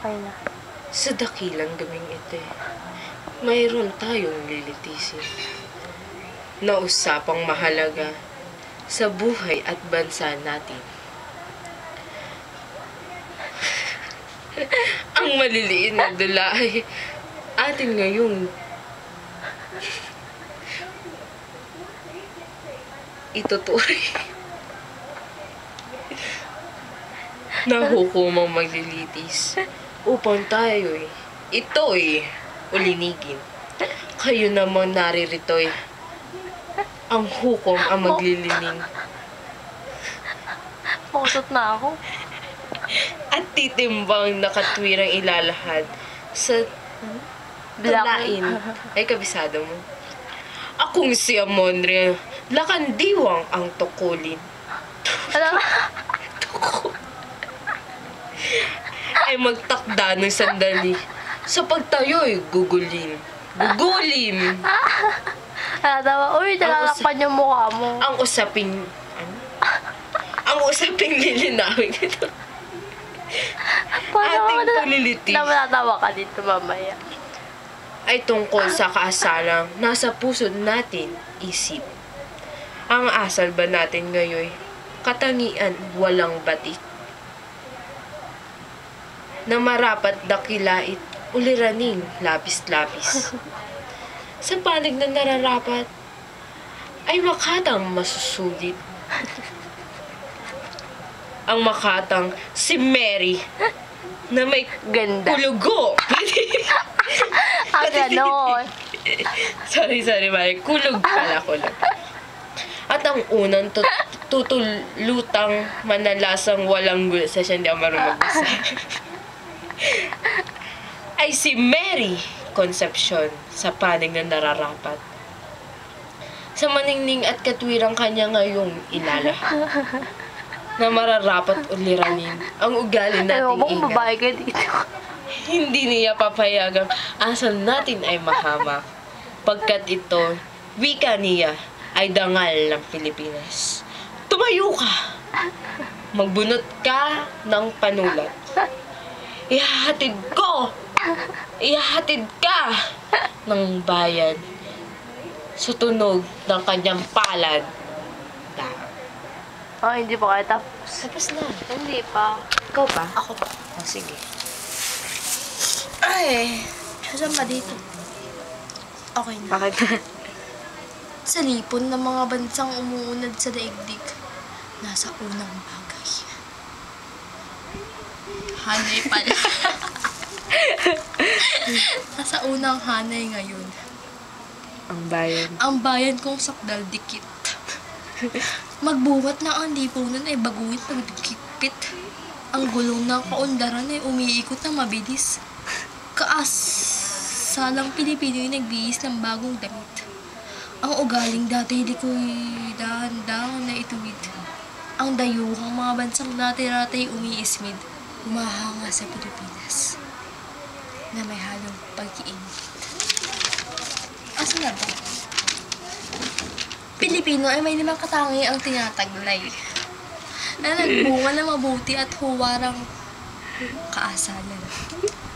Okay na. Sa dakilang gabing ito, mayroon tayong lilitisin na usapang mahalaga sa buhay at bansa natin. Ang maliliit na dula ay atin ngayong itutuloy na hukumang maglilitis upang tayo'y ito'y ulinigin. Kayo namang naririto'y ang hukom ang maglilining. Putot na ako. At titimbang na katwirang ilalahad sa tulain. Ay, kabisado mo. Akong si Amonre, lakandiwang ang tukulin. Ano? Ay magtakda ng sandali. Sa pagtayo'y gugulin. Gugulin! Dawa, uy, nalalapan yung mukha mo. Ang usaping... Ano? Ang usaping lilinawin ito. Ating pulilitis Natawa ka dito mamaya. ay tungkol sa kaasalang nasa puso natin isip. Ang asal ba natin ngayon, katangian walang batik? Na marapat dakilait uliraning lapis-lapis. Sa panig na nararapat ay makatang masusulit. Ang makatang si Mary na may Ganda. kulugo. Ganon. Sorry, Mary. Kulog pala, kulog. At ang unang tutulutang manalasang walang gulo. Sa siya hindi ako marunong magbasa. Ay si Mary Concepcion sa panig na nararapat. Sa maningning at katwirang kanya ngayong ilalahat. Na mararapat uliranin ang ugali nating Ewan kung ingat. babae ka dito. Hindi niya papayagang asal natin ay mahamak. Pagkat ito, wika niya ay dangal ng Pilipinas. Tumayo ka! Magbunot ka ng panulat. Ihahatid ko! Ihahatid ka ng bayan sa tunog ng kanyang palad. Oh, hindi pa kaya tapos. Tapos na. Hindi pa. Ikaw pa? Ako pa. Oh, sige. Ay, saan ba dito? Okay na. Bakit? Sa lipon ng mga bansang umuunad sa daigdig, nasa unang bagay. Hanay pala. Nasa unang hanay ngayon. Ang bayan. Ang bayan kong sakdal dikit. Magbuhat na ang lipunan ay baguhin pagdikipit. Ang gulong ng kaundaran ay umiikot na mabilis. Kaasalang Pilipino ay nagbihis ng bagong damit. Ang ugaling dati di ko'y dahan-dahan na ituwid. Ang dayuhang mga bansang dati-dati ay umiismid. Umahanga sa Pilipinas na may halong pag-iinit. Asa na ba? Pilipino ay may limang katangi ang tinataglay na nagbunga na mabuti at huwarang kaasalan.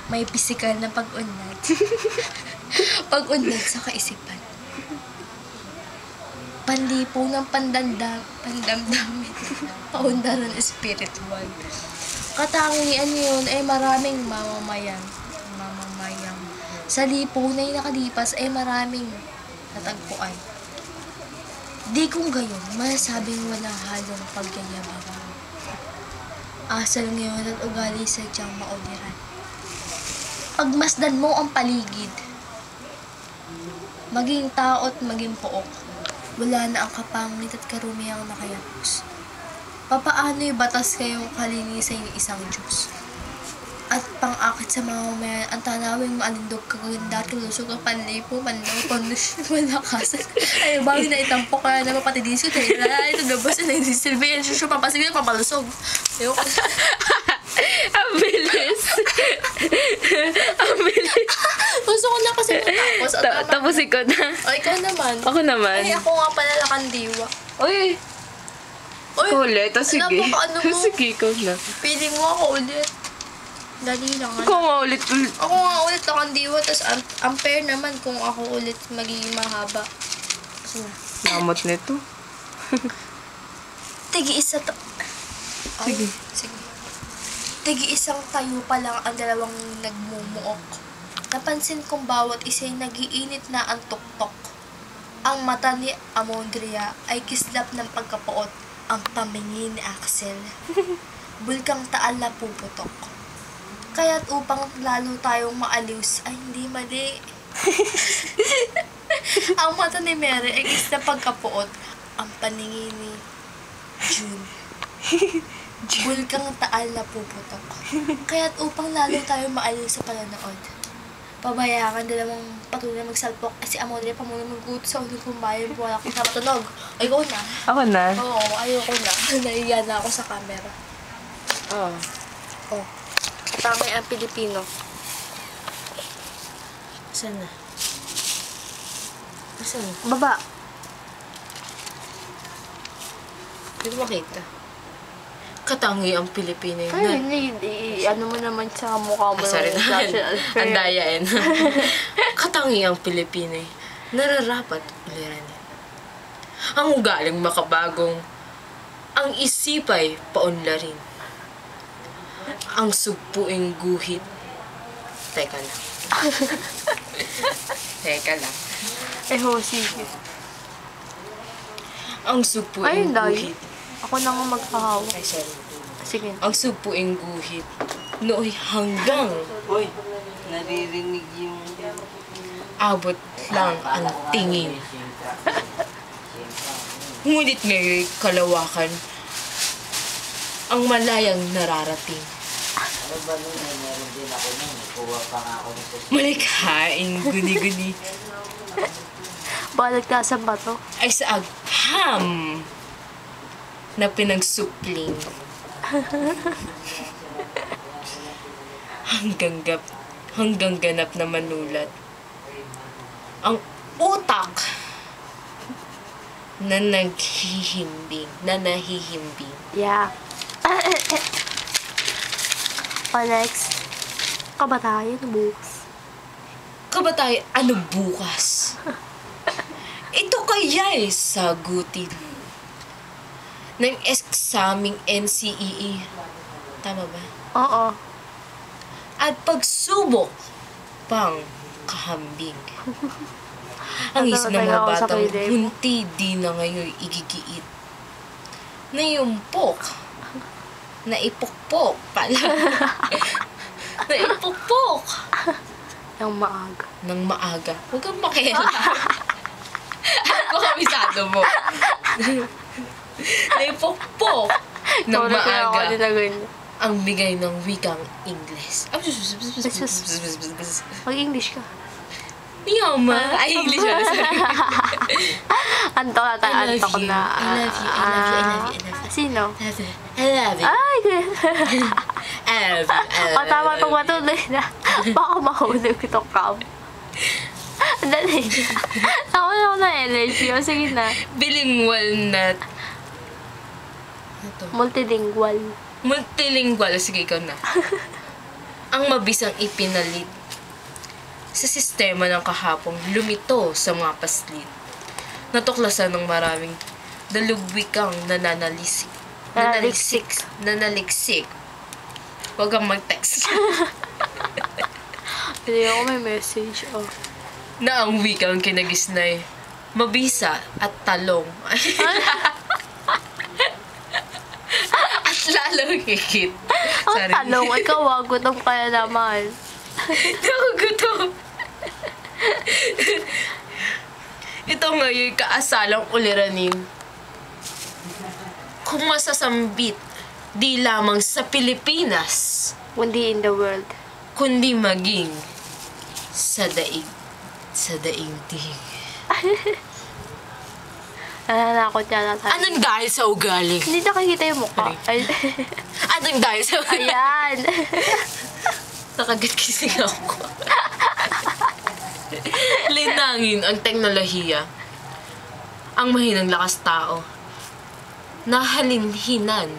May pisikal na pag-unlad. Pag-unlad sa kaisipan. Panlipo ng pandamdamin. Kaundaran espiritual. Katangian yun ay maraming mamamayang. Sa lipunay nakalipas ay maraming natagpuan. Di kung gayon, masasabing walang halong pagyayabang. Asal ngayon at ugali sadyang mauliran. Pagmasdan mo ang paligid, maging tao at maging pook, wala na ang kapangit at karumihang nakayapos. Papaano'y batas kayong kalinisan ng isang Diyos? At pang-akit sa mga mamayan, ang tanawing maalindog, kaganda at kalusog ang panlipo, manlaw, kondisyon, malakasan. Ay, bagay na itampok ka na mapatidis ko, tayo na ito labas na nagsisilbi, yan siya papasigil, papalusog. Ayoko. Ang bilis! Ang bilis! Gusto ko na kasi matapos. Tapusin ko na. O, ikaw naman. Ako naman. Ay, ako nga pala lakandiwa. Uy! Uy, Ikaw ulit. O sige. Ano mo? Sige, ikaw na. Piling mo ako ulit. Dali lang. Ikaw nga ulit. Ako nga ulit ako ang diwa, tapos unfair naman kung ako ulit magiging mahaba. Kasi na. Lamot nito. Tigi-isa to. Sige. Sige. Tigi-isang tayo pa lang ang dalawang nagmumuok. Napansin kong bawat isa'y nagiinit na ang tuktok. Ang mata ni Amondria ay kislap ng pagkapuot. Ang pamingin ni Axel. Bulkang taal na puputok. Kaya't upang lalo tayong maaliw ay hindi mali. Ang mata ni Mary ay kislap pagkapuot. Ang paningin ni June. Bulkang taal na puputok. Kaya't upang lalo tayong maaliw sa pananood. Pabayaan dalawang patuloy na magsalpok at si Amondria pamunong mag-utos sa ulit kong bayan po wala ko sa matunog. Ayoko na. Ako na. Oo, ayoko na. Naiya na ako sa camera. Oh. Oh. Tangay ang Pilipino. Saan na? Saan? Baba. Hindi ko makita. Katangi ang Pilipino yun. Ay, hindi. Ano mo naman sa mukha mo. Sorry yung naman. national fair. Ang dayain. Katangi ang Pilipino eh. Nararapat uliranin. Ang ugaling makabagong. Ang isipay paunlarin. Ang sugpuing guhit. Teka lang. Teka lang. ho, sige. Ang sugpuing Ayun, dahil. guhit. Ako na nga maghahawak. Ay, sorry. Sige. Ang sugpuing guhit. Nooy hanggang Uy, naririnig yung... abot lang ang tingin. Ngunit ngayon kalawakan ang malayang nararating. Ano ba nung meron din ako nung kuha pa nga ako nito. Malikhaing guni-guni Balik ka sa bato. ay sa agham na pinagsupling. hanggang ganap na manulat. Ang utak na nahihimbing. Yeah. O, next. Kabatayan bukas. Kabatay, ano bukas? Ito kaya'y sagutin ng eksaming NCEE. Tama ba? Oo. At pagsubok pang kahambing. Ang isip ng mga Ako sa batang pwede mo. hunti di na ngayon igigiit. Nayumpok. Naipukpok pala. Naipukpok. Yung maaga. Nang maaga. Huwag kang pakialam. Pakamisado mo. Naipukpok. Nang Sorry, kaya ako maaga. din na ganyan. Ang bigay ng wikang Ingles. Mag-English ka. Yama. Ay, English wala. Sorry. Anto na tayo. I love Anto ko you. na. I love you. I love you. I love you. I love you. Sino? I love you. Ay, I love you. o tama pag matuloy na. Baka mahulog ito, Cam. Dali. Ako na ako na energy. O sige na. Bilingual na... Ano to? Multilingual. Multilingual. Sige, ikaw na. Ang mabisang ipinalit sa sistema ng kahapong lumito sa mga paslit. Natuklasan ng maraming dalugwikang nananalisik. Nanaliksik. Huwag kang mag-text. Hindi ako may message. Oh. Na ang wikang kinagisnay, mabisa at talong. At lalong higit. Ang tanong, ikaw gutom kaya naman. Nagugutom. Ito ngayon kaasalang uliranin. Kung masasambit, di lamang sa Pilipinas, Kundi in the world. kundi maging sa daig. Sa daigdig. Nananakot niya na tayo. Anong dahil sa ugali? Hindi nakikita yung mukha. Ay, Anong dahil sa ugali? ayan. Nakagat kising ako. Linangin ang teknolohiya. Ang mahinang lakas tao. Nahalinhinan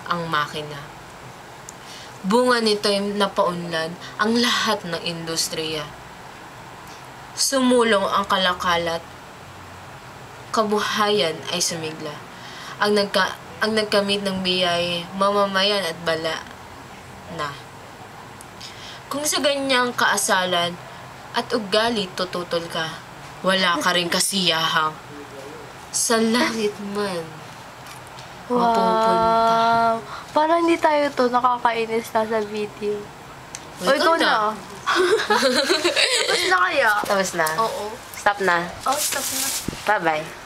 ang makina. Bunga nito'y napaunlad ang lahat ng industriya. Sumulong ang kalakalat. Kabuhayan ay sumigla. Ang nagkamit ng biyay, mamamayan at bala na. Kung sa ganyang kaasalan at ugali tututol ka, wala ka rin kasiyahang. Sa langit man, mapupunta. Wow. Parang hindi tayo to nakakainis na sa video. O, ikaw na. Tapos na kaya? Tapos na. Oo. Stop na. Oh, stop na. Bye-bye.